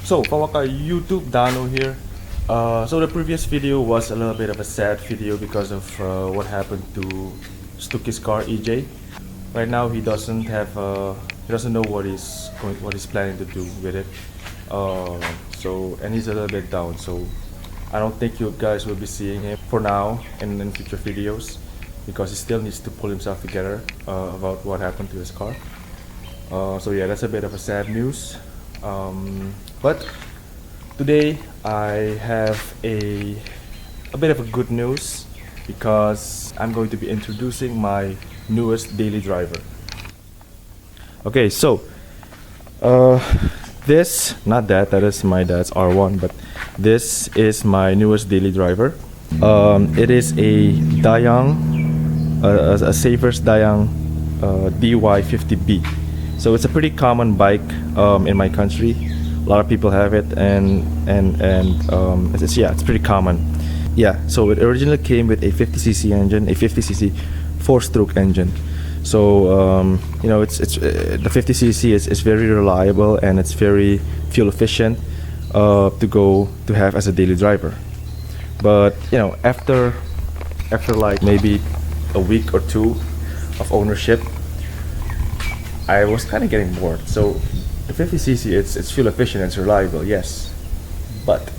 So, Kawaka YouTube Dano here. So the previous video was a little bit of a sad video because of what happened to Stuki's car, EJ. Right now he doesn't know what he's planning to do with it. And he's a little bit down. So I don't think you guys will be seeing him for now in future videos because he still needs to pull himself together about what happened to his car. So yeah, that's a bit of a sad news. But today I have a bit of a good news because I'm going to be introducing my newest daily driver. Okay, so that is my dad's R1, but this is my newest daily driver. It is a Dayang, a Savers Dayang DY50B. So it's a pretty common bike in my country. A lot of people have it, and it's pretty common. Yeah, so it originally came with a 50cc engine, a 50cc 4-stroke engine. So the 50cc is very reliable and it's very fuel efficient to have as a daily driver. But after like maybe a week or two of ownership, I was kind of getting bored. So the 50cc, it's fuel efficient, it's reliable, yes, but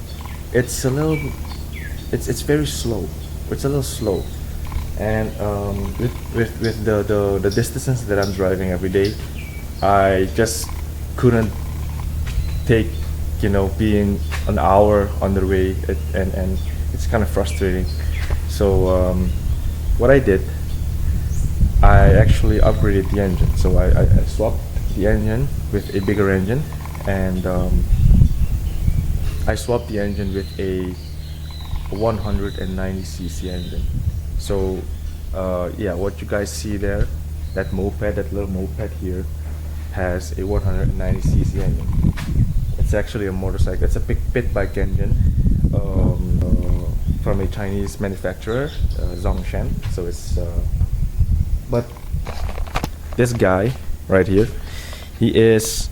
it's very slow. It's a little slow, and with the distances that I'm driving every day, I just couldn't take being an hour on the way, and it's kind of frustrating. So what I did, I actually upgraded the engine. So I swapped the engine with a bigger engine, and I swapped the engine with a 190cc engine. So yeah, what you guys see there, that little moped here, has a 190cc engine. It's actually a motorcycle. It's a pit bike engine from a Chinese manufacturer, Zongshan. So it's but this guy right here, it's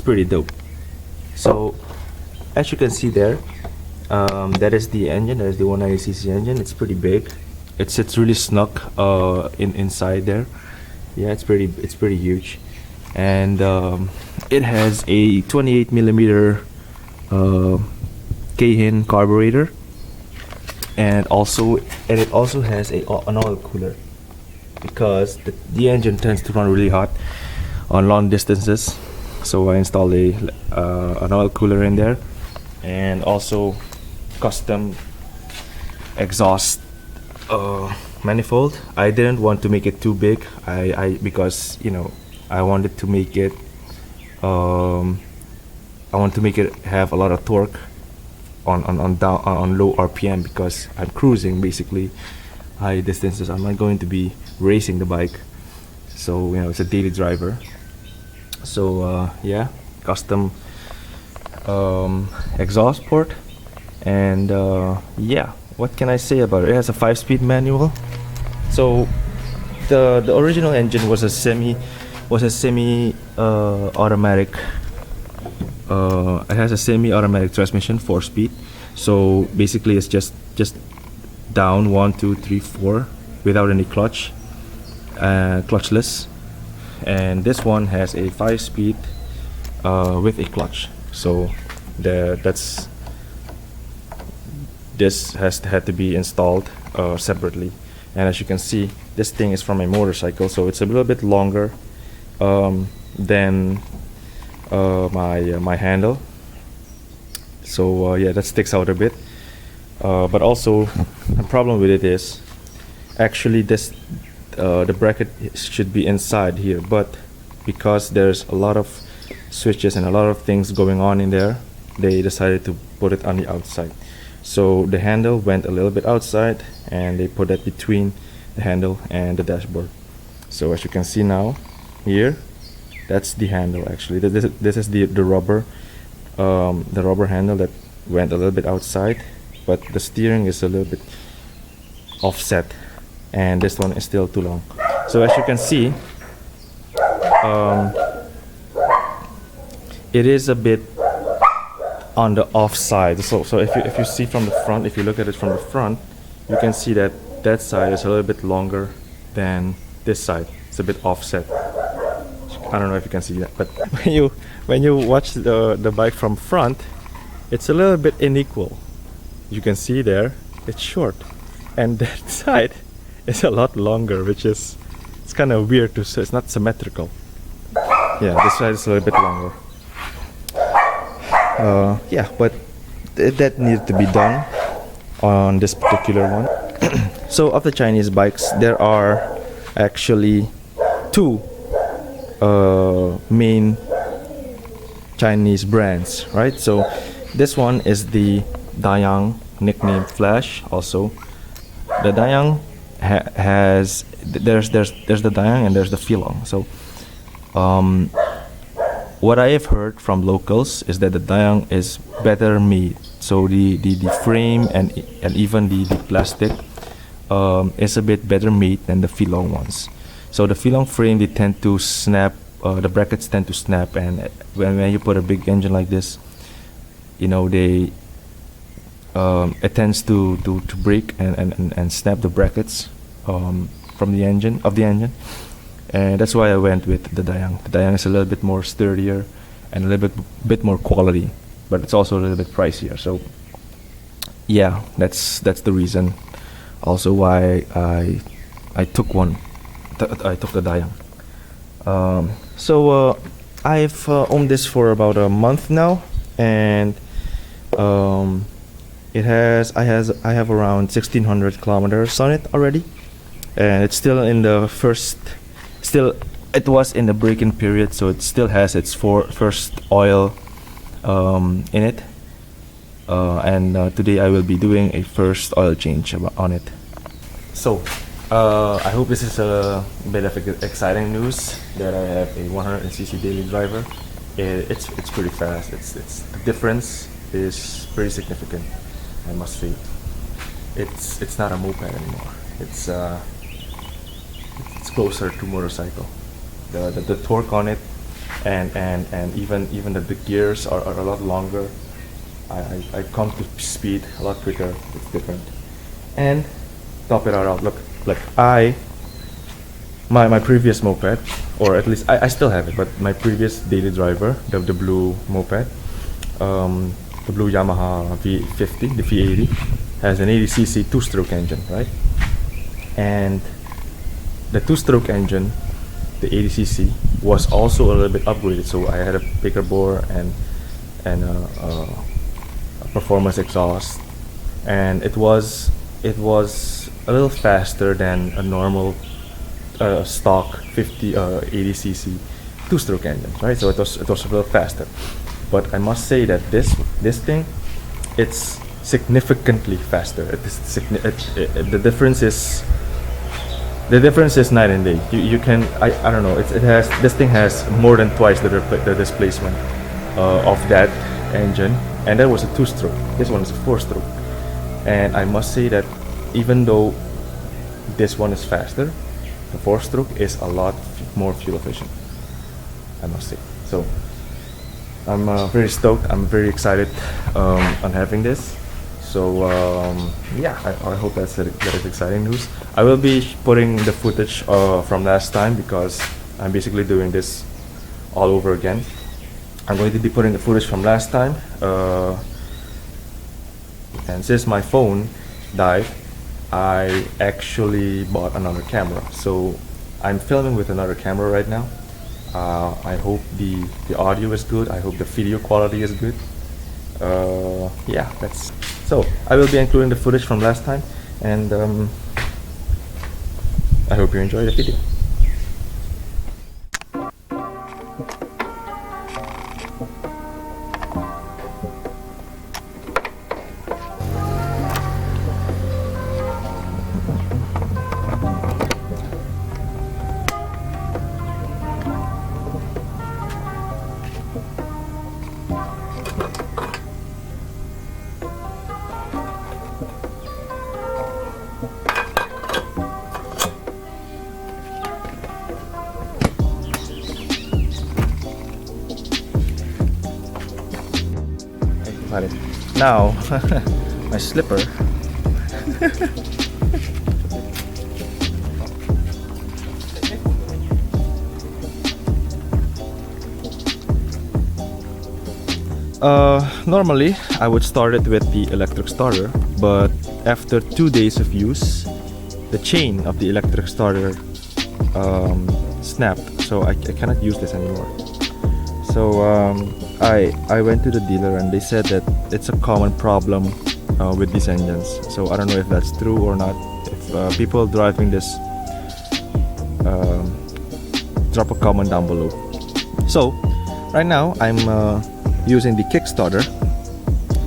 pretty dope. So as you can see there, that is the engine. That is the 190cc engine. It's pretty big. It's really snug inside there. Yeah, it's pretty huge, and it has a 28mm Keihin carburetor, and it also has an oil cooler, because the engine tends to run really hot on long distances. So I installed an oil cooler in there, and also custom exhaust manifold. I didn't want to make it too big, because I wanted to make it have a lot of torque on low RPM, because I'm cruising basically high distances. I'm not going to be racing the bike, so it's a daily driver. So yeah, custom exhaust port, And yeah, what can I say about it? It has a 5-speed manual. So the original engine was a semi automatic. It has a semi-automatic transmission, 4-speed. So basically, it's just down 1, 2, 3, 4 without any clutch, clutchless. And this one has a 5-speed with a clutch. So this had to be installed separately. And as you can see, this thing is from a motorcycle, so it's a little bit longer than my handle. So yeah, that sticks out a bit. But also, the problem with it is actually the bracket should be inside here, but because there's a lot of switches and a lot of things going on in there, they decided to put it on the outside. So the handle went a little bit outside, and they put that between the handle and the dashboard. So as you can see now, here, that's the handle. Actually, this is the rubber handle that went a little bit outside, but the steering is a little bit offset, and this one is still too long. So as you can see, it is a bit on the off side. So if you see from the front, if you look at it from the front, you can see that side is a little bit longer than this side. It's a bit offset. I don't know if you can see that, but when you watch the bike from front, it's a little bit unequal. You can see there, it's short, and that side is a lot longer, which is, it's kind of weird to say. It's not symmetrical. Yeah, this side is a little bit longer. Yeah, but that needed to be done on this particular one. So of the Chinese bikes, there are actually two main Chinese brands, right? So this one is the Dayang, nicknamed Flash. Also, the Dayang has there's the Dayang and there's the Filong. So what I have heard from locals is that the Dayang is better made. So the frame and even the plastic is a bit better made than the Filong ones. So the Filong frame, they tend to snap, the brackets tend to snap, and when you put a big engine like this, you know, it tends to break and snap the brackets from the engine, and that's why I went with the Dayang. The Dayang is a little bit more sturdier and a little bit more quality, but it's also a little bit pricier. So yeah, that's the reason also why I took one. I took the Dayang. So I've owned this for about a month now, and I have around 1,600 kilometers on it already, and it's still in the it was in the break-in period, so it still has its first oil in it, and today I will be doing a first oil change on it. So I hope this is a bit of exciting news that I have a 100cc daily driver. It's pretty fast. The difference is pretty significant, I must say. It's not a moped anymore. It's closer to motorcycle. The torque on it and even the gears are a lot longer. I come to speed a lot quicker. It's different. And top it all out, look, my previous moped, or at least I still have it, but my previous daily driver, the blue moped, the blue Yamaha V50, the V80, has an 80cc two-stroke engine, right? And the two-stroke engine, the 80cc, was also a little bit upgraded. So I had a bigger bore and a performance exhaust, and it was a little faster than a normal stock 80cc two-stroke engine, right? So it was a little faster. But I must say that this thing, it's significantly faster. The difference is night and day. You can, I don't know. This thing has more than twice the displacement of that engine, and that was a 2-stroke. This one is a 4-stroke, and I must say that even though this one is faster, the 4-stroke is a lot more fuel efficient, I must say. So I'm very stoked. I'm very excited on having this. So yeah, I hope that is exciting news. I will be putting the footage from last time because I'm basically doing this all over again. I'm going to be putting the footage from last time, and since my phone died, I actually bought another camera. So I'm filming with another camera right now. I hope the audio is good. I hope the video quality is good. Yeah, that's so. I will be including the footage from last time, and I hope you enjoy the video. Now, my slipper. Normally, I would start it with the electric starter, but after 2 days of use, the chain of the electric starter snapped, so I cannot use this anymore. So I went to the dealer and they said that it's a common problem with these engines. So I don't know if that's true or not. If people driving this, drop a comment down below. So right now I'm using the Kickstarter,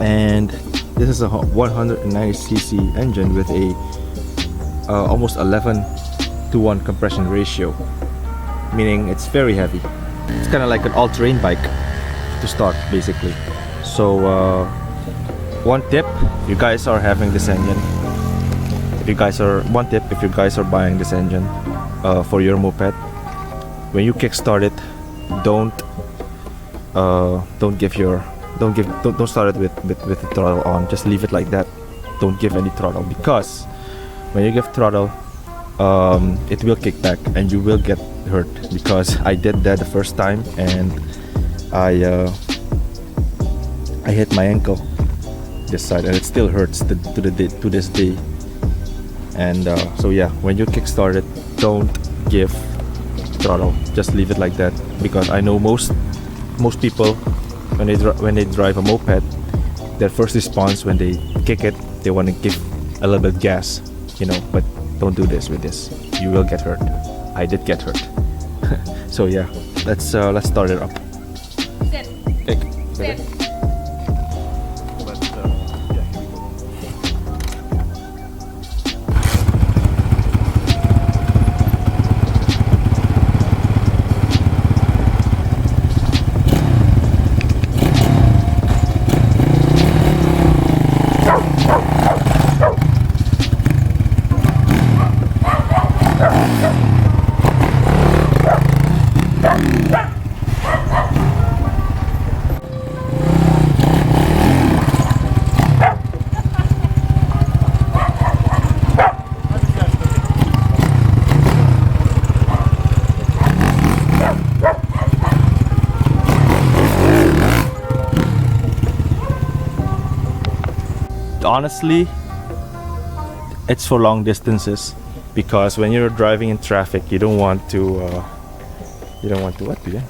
and this is a 190cc engine with a almost 11:1 compression ratio, meaning it's very heavy. It's kind of like an all-terrain bike to start, basically. So one tip, if you guys are having this engine, if you guys are buying this engine for your moped, when you kickstart it, don't start it with the throttle on. Just leave it like that. Don't give any throttle, because when you give throttle, it will kick back and you will get hurt, because I did that the first time and I hit my ankle this side and it still hurts to this day. And so yeah, when you kickstart it, don't give throttle, just leave it like that, because I know most people when they drive a moped, their first response when they kick it, they want to give a little bit gas, you know, but don't do this with this. You will get hurt. I did get hurt. So yeah, let's start it up. Sit. Sit. Honestly, it's for long distances, because when you're driving in traffic, you don't want to what, do you?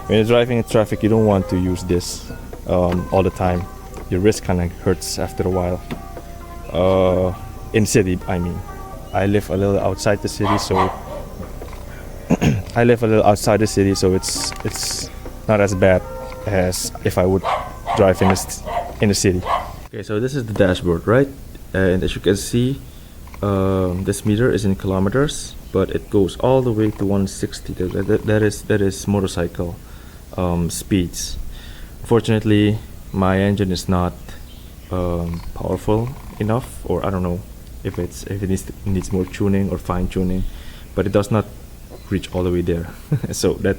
When you're driving in traffic, you don't want to use this all the time. Your wrist kind of hurts after a while. In city, I mean. I live a little outside the city, so it's not as bad as if I would drive in the city. Okay, so this is the dashboard, right? And as you can see, this meter is in kilometers, but it goes all the way to 160. That is motorcycle speeds. Unfortunately, my engine is not powerful enough, or I don't know if it needs more tuning or fine tuning, but it does not reach all the way there. So that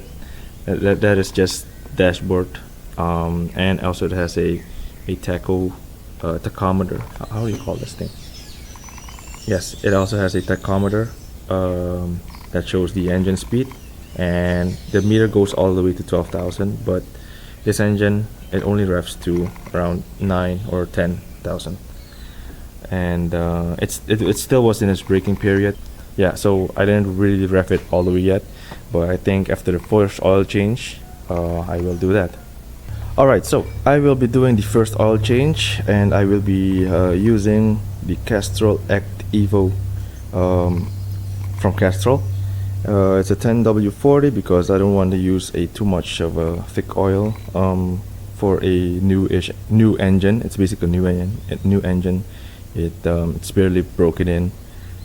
is just dashboard, and also it has a tachometer. How do you call this thing? Yes, it also has a tachometer that shows the engine speed, and the meter goes all the way to 12,000. But this engine, it only revs to around 9 or 10,000, and it still was in its braking period. Yeah, so I didn't really rev it all the way yet, but I think after the first oil change, I will do that. Alright, so I will be doing the first oil change, and I will be using the Castrol Act Evo from Castrol. It's a 10W40 because I don't want to use too much of a thick oil for a new engine. It's basically a new engine. It's barely broken in.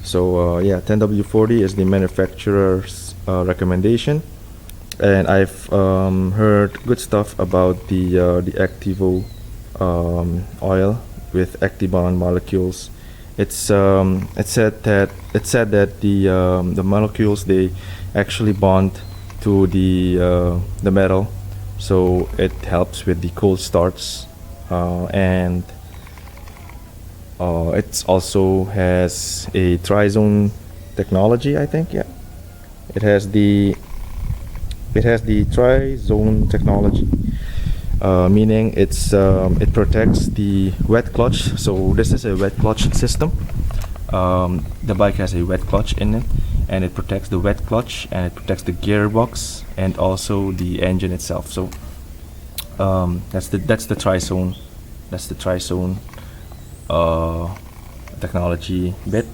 So yeah, 10W40 is the manufacturer's recommendation. And I've heard good stuff about the Activo oil with Actibond molecules. It said that the molecules, they actually bond to the metal, so it helps with the cold starts, and it also has a tri-zone technology, I think. Yeah, it has the tri-zone technology, meaning it protects the wet clutch. So this is a wet clutch system. The bike has a wet clutch in it, and it protects the wet clutch, and it protects the gearbox and also the engine itself. So that's the tri-zone technology bit.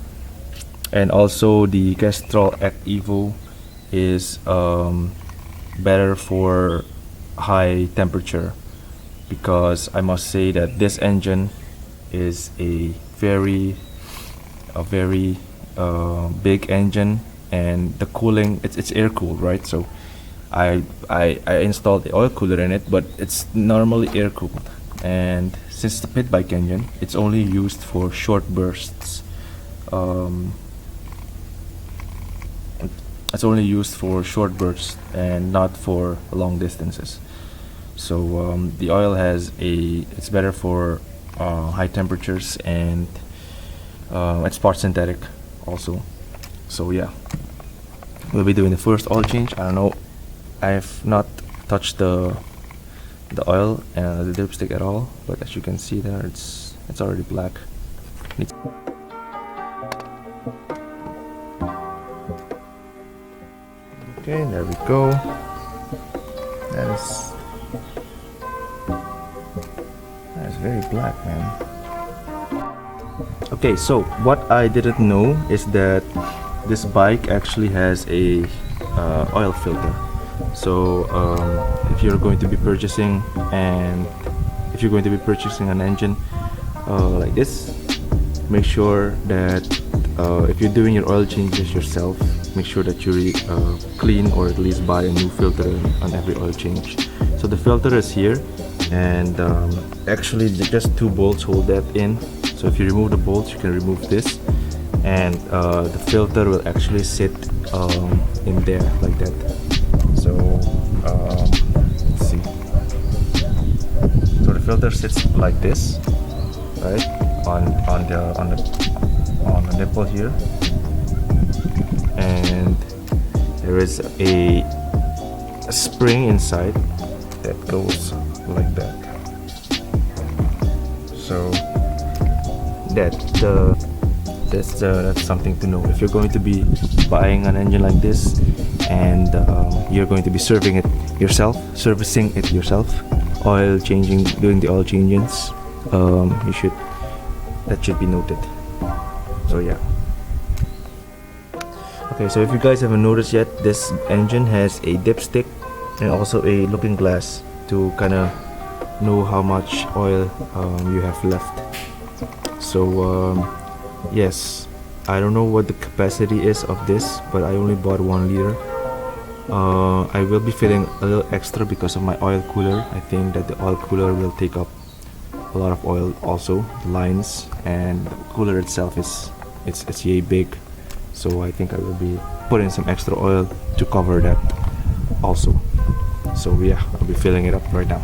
And also the Castrol Act Evo is better for high temperature, because I must say that this engine is a very big engine, and the cooling, it's air cooled, right? So I installed the oil cooler in it, but it's normally air cooled, and since it's a pit bike engine, it's only used for short bursts. It's only used for short bursts and not for long distances. So the oil it's better for high temperatures, and it's part synthetic also. So yeah, we'll be doing the first oil change. I don't know, I've not touched the oil and the dipstick at all, but as you can see there, it's already black. Okay, there we go. That is very black, man. Okay, so what I didn't know is that this bike actually has a oil filter. So if you're going to be purchasing an engine like this, make sure that if you're doing your oil changes yourself, make sure that you clean, or at least buy a new filter on every oil change. So the filter is here, and actually just 2 bolts hold that in. So if you remove the bolts, you can remove this, and the filter will actually sit in there like that. So let's see. So the filter sits like this, right, on the nipple here, and there is a spring inside that goes like that. So that's something to know if you're going to be buying an engine like this, and you're going to be servicing it yourself, doing the oil changes. That should be noted. So yeah. Okay, so if you guys haven't noticed yet, this engine has a dipstick and also a looking glass to kind of know how much oil you have left. So yes, I don't know what the capacity is of this, but I only bought 1 liter, I will be filling a little extra because of my oil cooler. I think that the oil cooler will take up a lot of oil also, the lines, and the cooler itself is it's yay big, so I think I will be putting some extra oil to cover that also. So yeah, I'll be filling it up right now.